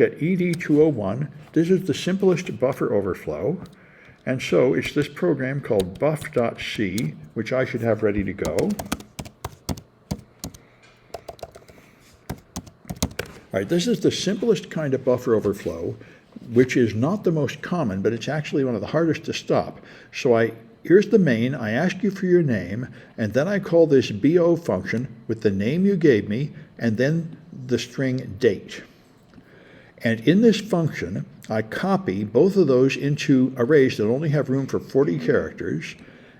At ED201, this is the simplest buffer overflow, and so it's this program called buff.c, which I should have ready to go. All right, this is the simplest kind of buffer overflow, which is not the most common, but it's actually one of the hardest to stop. So here's the main. I ask you for your name, and then I call this BO function with the name you gave me, and then the string date. And in this function, I copy both of those into arrays that only have room for 40 characters,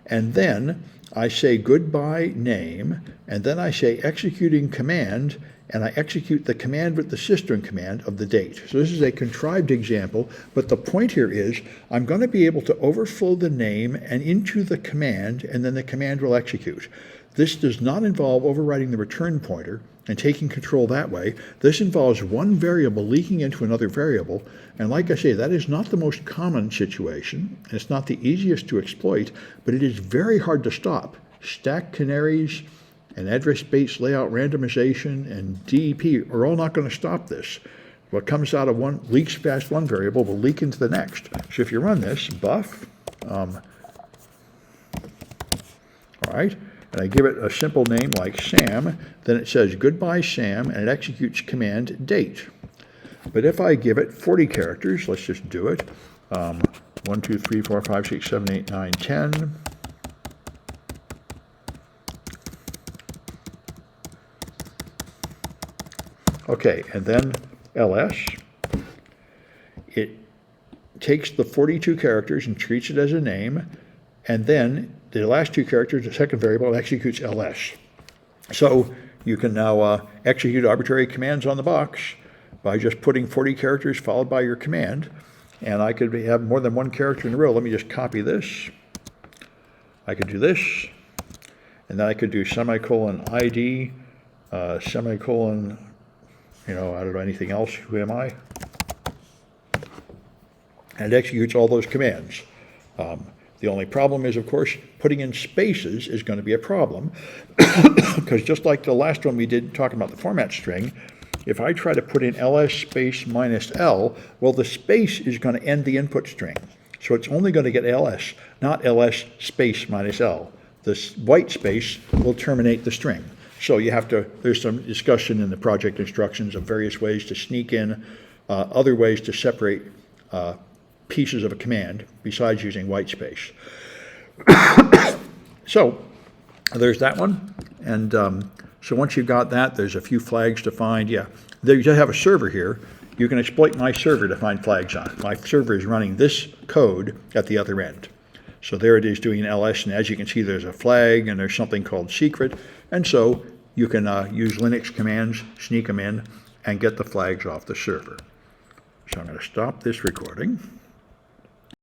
and then I say goodbye name, and then I say executing command, and I execute the command with the system command of the date. So this is a contrived example, but the point here is I'm going to be able to overflow the name and into the command, and then the command will execute. This does not involve overriding the return pointer and taking control that way. This involves one variable leaking into another variable, and like I say, that is not the most common situation. It's not the easiest to exploit, but it is very hard to stop. Stack canaries and address space layout randomization and DEP are all not going to stop this. What comes out of one, leaks past one variable, will leak into the next. So if you run this, buff, all right, and I give it a simple name like Sam, then it says goodbye Sam, and it executes command date. But if I give it 40 characters, let's just do it. 1, 2, 3, 4, 5, 6, 7, 8, 9, 10. Okay, and then ls. It takes the 42 characters and treats it as a name, and then the last two characters, the second variable, executes ls. So you can now execute arbitrary commands on the box by just putting 40 characters followed by your command. And I could have more than one character in a row. Let me just copy this. I could do this, and then I could do semicolon ID, semicolon, I don't know anything else. Who am I? And it executes all those commands. The only problem is, of course, putting in spaces is going to be a problem, because just like the last one we did talking about the format string, if I try to put in ls space minus L, well, the space is going to end the input string. So it's only going to get ls, not ls space minus L. This white space will terminate the string. So you have to, there's some discussion in the project instructions of various ways to sneak in other ways to separate pieces of a command besides using white space. So there's that one. And so once you've got that, there's a few flags to find. Yeah, there you have a server here. You can exploit my server to find flags on it. My server is running this code at the other end. So there it is doing ls, and as you can see, there's a flag, and there's something called secret. And so you can use Linux commands, sneak them in, and get the flags off the server. So I'm going to stop this recording.